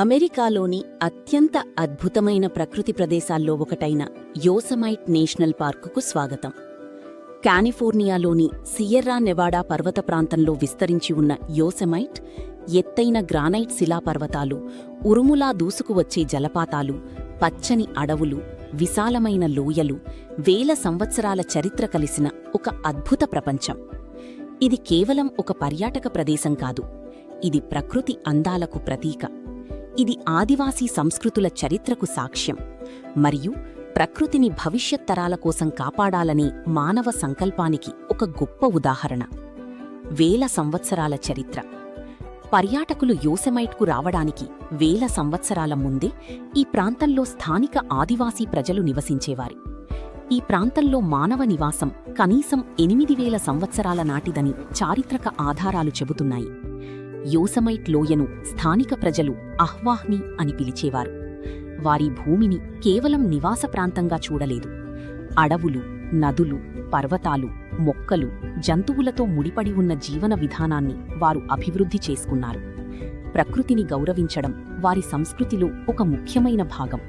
అమెరికాలోని అత్యంత అద్భుతమైన ప్రకృతి ప్రదేశాల్లో ఒకటైన యోసమైట్ నేషనల్ పార్కుకు స్వాగతం. కాలిఫోర్నియాలోని సియెర్రా నెవాడా పర్వత ప్రాంతంలో విస్తరించి ఉన్న యోసమైట్ ఎత్తైన గ్రానైట్ శిలాపర్వతాలు, ఉరుములా దూసుకువచ్చే జలపాతాలు, పచ్చని అడవులు, విశాలమైన లోయలు, వేల సంవత్సరాల చరిత్ర కలిసిన ఒక అద్భుత ప్రపంచం. ఇది కేవలం ఒక పర్యాటక ప్రదేశం కాదు, ఇది ప్రకృతి అందాలకు ప్రతీక. ఇది ఆదివాసీ సంస్కృతుల చరిత్రకు సాక్ష్యం మరియు ప్రకృతిని భవిష్యత్ తరాల కోసం కాపాడాలనే మానవ సంకల్పానికి ఒక గొప్ప ఉదాహరణ. వేల సంవత్సరాల చరిత్ర. పర్యాటకులు యోసమైట్కు రావడానికి వేల సంవత్సరాల ముందే ఈ ప్రాంతంలో స్థానిక ఆదివాసీ ప్రజలు నివసించేవారు. ఈ ప్రాంతంలో మానవ నివాసం కనీసం 8000 సంవత్సరాల నాటిదని చారిత్రక ఆధారాలు చెబుతున్నాయి. యోసమైట్ లోయను స్థానిక ప్రజలు అహ్వాహ్ని అని పిలిచేవారు. వారి భూమిని కేవలం నివాస ప్రాంతంగా చూడలేదు. అడవులు, నదులు, పర్వతాలు, మొక్కలు, జంతువులతో ముడిపడి ఉన్న జీవన విధానాన్ని వారు అభివృద్ధి చేసుకున్నారు. ప్రకృతిని గౌరవించడం వారి సంస్కృతిలో ఒక ముఖ్యమైన భాగం.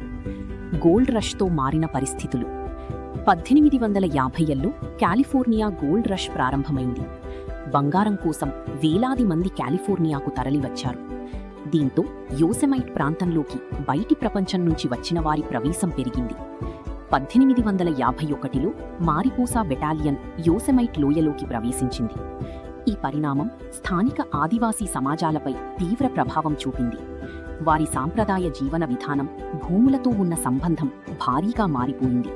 గోల్డ్ రష్తో మారిన పరిస్థితులు. 1850ల్లో కాలిఫోర్నియా గోల్డ్ రష్ ప్రారంభమైంది. బంగారం కోసం వేలాది మంది కాలిఫోర్నియాకు తరలివచ్చారు. దీంతో యోసమైట్ ప్రాంతంలోకి బయటి ప్రపంచం నుంచి వచ్చిన వారి ప్రవేశం పెరిగింది. 1851లో మారిపోసా బెటాలియన్ యోసమైట్ లోయలోకి ప్రవేశించింది. ఈ పరిణామం స్థానిక ఆదివాసీ సమాజాలపై తీవ్ర ప్రభావం చూపింది. వారి సాంప్రదాయ జీవన విధానం, భూములతో ఉన్న సంబంధం భారీగా మారిపోయింది.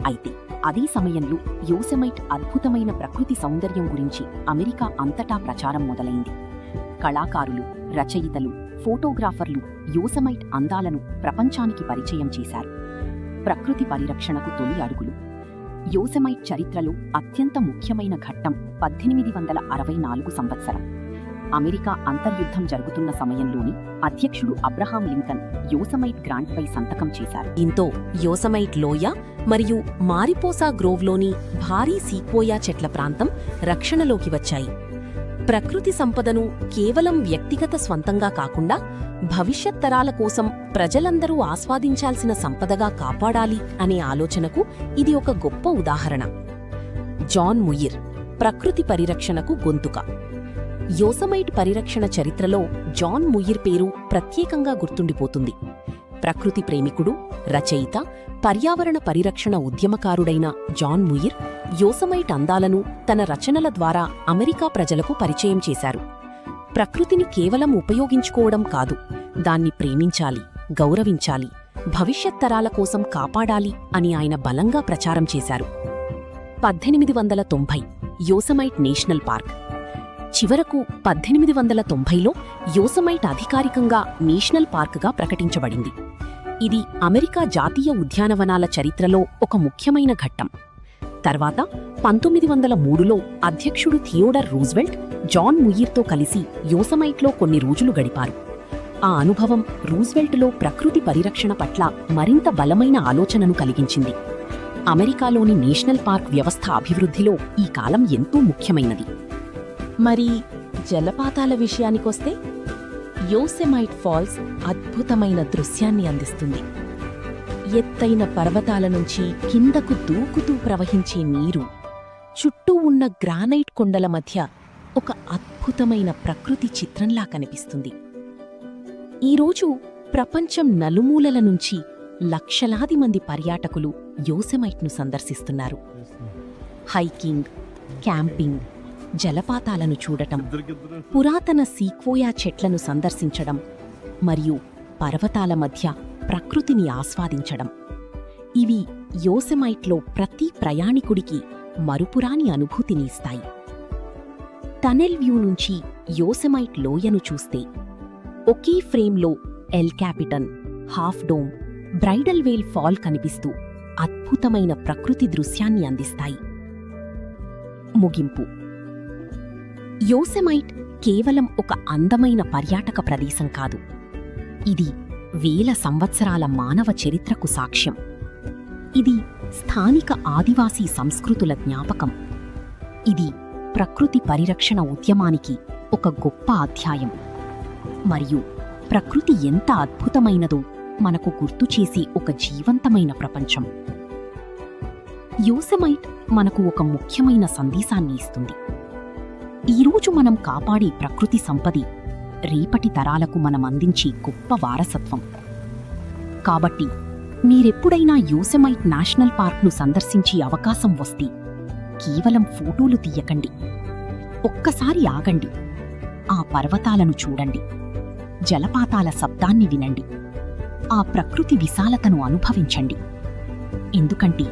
అయితే అదే సమయంలో యోసమైట్ అద్భుతమైన ప్రకృతి సౌందర్యం గురించి అమెరికా అంతటా ప్రచారం మొదలైంది. కళాకారులు, రచయితలు, ఫోటోగ్రాఫర్లు యోసమైట్ అందాలను ప్రపంచానికి పరిచయం చేశారు. ప్రకృతి పరిరక్షణకు తొలి అడుగులు. యోసమైట్ చరిత్రలో అత్యంత ముఖ్యమైన ఘట్టం 1864 సంవత్సరం. అమెరికా అంతర్యుద్ధం జరుగుతున్న సమయంలోని అధ్యక్షుడు అబ్రహాం లింకన్ యోసమైట్ గ్రాంట్పై సంతకం చేశారు. దీంతో యోసమైట్ లోయ మరియు మారిపోసా గ్రోవ్లోని భారీ సీక్వోయా చెట్ల ప్రాంతం రక్షణలోకి వచ్చాయి. ప్రకృతి సంపదను కేవలం వ్యక్తిగత స్వంతంగా కాకుండా భవిష్యత్ తరాల కోసం ప్రజలందరూ ఆస్వాదించాల్సిన సంపదగా కాపాడాలి అనే ఆలోచనకు ఇది ఒక గొప్ప ఉదాహరణ. జాన్ ముయిర్, ప్రకృతి పరిరక్షణకు గొంతుక. యోసమైట్ పరిరక్షణ చరిత్రలో జాన్ ముయిర్ పేరు ప్రత్యేకంగా గుర్తుండిపోతుంది. ప్రకృతి ప్రేమికుడు, రచయిత, పర్యావరణ పరిరక్షణ ఉద్యమకారుడైన జాన్ ముయిర్ యోసమైట్ అందాలను తన రచనల ద్వారా అమెరికా ప్రజలకు పరిచయం చేశారు. ప్రకృతిని కేవలం ఉపయోగించుకోవడం కాదు, దాన్ని ప్రేమించాలి, గౌరవించాలి, భవిష్యత్ తరాల కోసం కాపాడాలి అని ఆయన బలంగా ప్రచారం చేశారు. 1890 యోసమైట్ నేషనల్ పార్క్. చివరకు 1890లో యోసమైట్ అధికారికంగా నేషనల్ పార్క్గా ప్రకటించబడింది. ఇది అమెరికా జాతీయ ఉద్యానవనాల చరిత్రలో ఒక ముఖ్యమైన ఘట్టం. తర్వాత 1903లో అధ్యక్షుడు థియోడర్ రూజ్వెల్ట్ జాన్ ముయిర్తో కలిసి యోసమైట్లో కొన్ని రోజులు గడిపారు. ఆ అనుభవం రూజ్వెల్ట్లో ప్రకృతి పరిరక్షణ పట్ల మరింత బలమైన ఆలోచనను కలిగించింది. అమెరికాలోని నేషనల్ పార్క్ వ్యవస్థ అభివృద్ధిలో ఈ కాలం ఎంతో ముఖ్యమైనది. మరి జలపాతాల విషయానికొస్తే యోసమైట్ ఫాల్స్ అద్భుతమైన దృశ్యాన్ని అందిస్తుంది. ఎత్తైన పర్వతాల నుంచి కిందకు దూకుతూ ప్రవహించే నీరు, చుట్టూ ఉన్న గ్రానైట్ కొండల మధ్య ఒక అద్భుతమైన ప్రకృతి చిత్రంలా కనిపిస్తుంది. ఈరోజు ప్రపంచం నలుమూలల నుంచి లక్షలాది మంది పర్యాటకులు యోసమైట్ను సందర్శిస్తున్నారు. హైకింగ్, క్యాంపింగ్, జలపాతాలను చూడటం, పురాతన సీక్వోయా చెట్లను సందర్శించడం మరియు పర్వతాల మధ్య ప్రకృతిని ఆస్వాదించడం, ఇవి యోసమైట్లో ప్రతి ప్రయాణికుడికి మరుపురాని అనుభూతిని ఇస్తాయి. టనెల్ వ్యూ నుంచి యోసమైట్ లోయను చూస్తే ఒకే ఫ్రేమ్లో El Capitan, Half Dome, Bridal Veil Fall కనిపిస్తూ అద్భుతమైన ప్రకృతి దృశ్యాన్ని అందిస్తాయి. ముగింపు. యోసమైట్ కేవలం ఒక అందమైన పర్యాటక ప్రదేశం కాదు, ఇది వేల సంవత్సరాల మానవ చరిత్రకు సాక్ష్యం. ఇది స్థానిక ఆదివాసీ సంస్కృతుల జ్ఞాపకం. ఇది ప్రకృతి పరిరక్షణ ఉద్యమానికి ఒక గొప్ప అధ్యాయం. మరియు ప్రకృతి ఎంత అద్భుతమైనదో మనకు గుర్తు చేసి ఒక జీవంతమైన ప్రపంచం. యోసెమైట్ మనకు ఒక ముఖ్యమైన సందేశాన్ని ఇస్తుంది. ఈరోజు మనం కాపాడే ప్రకృతి సంపది రేపటి తరాలకు మనం అందించే గొప్ప వారసత్వం. కాబట్టి మీరెప్పుడైనా యోసెమైట్ నేషనల్ పార్క్ను సందర్శించే అవకాశం వస్తే కేవలం ఫోటోలు తీయకండి, ఒక్కసారి ఆగండి, ఆ పర్వతాలను చూడండి, జలపాతాల శబ్దాన్ని వినండి, ఆ ప్రకృతి విశాలతను అనుభవించండి. ఎందుకంటే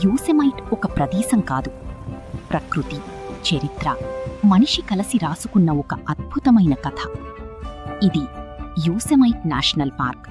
యోసెమైట్ ఒక ప్రదేశం కాదు, ప్రకృతి, చరిత్ర, మనిషి కలిసి రాసుకున్న ఒక అద్భుతమైన కథ. ఇది యోసెమైట్ నేషనల్ పార్క్.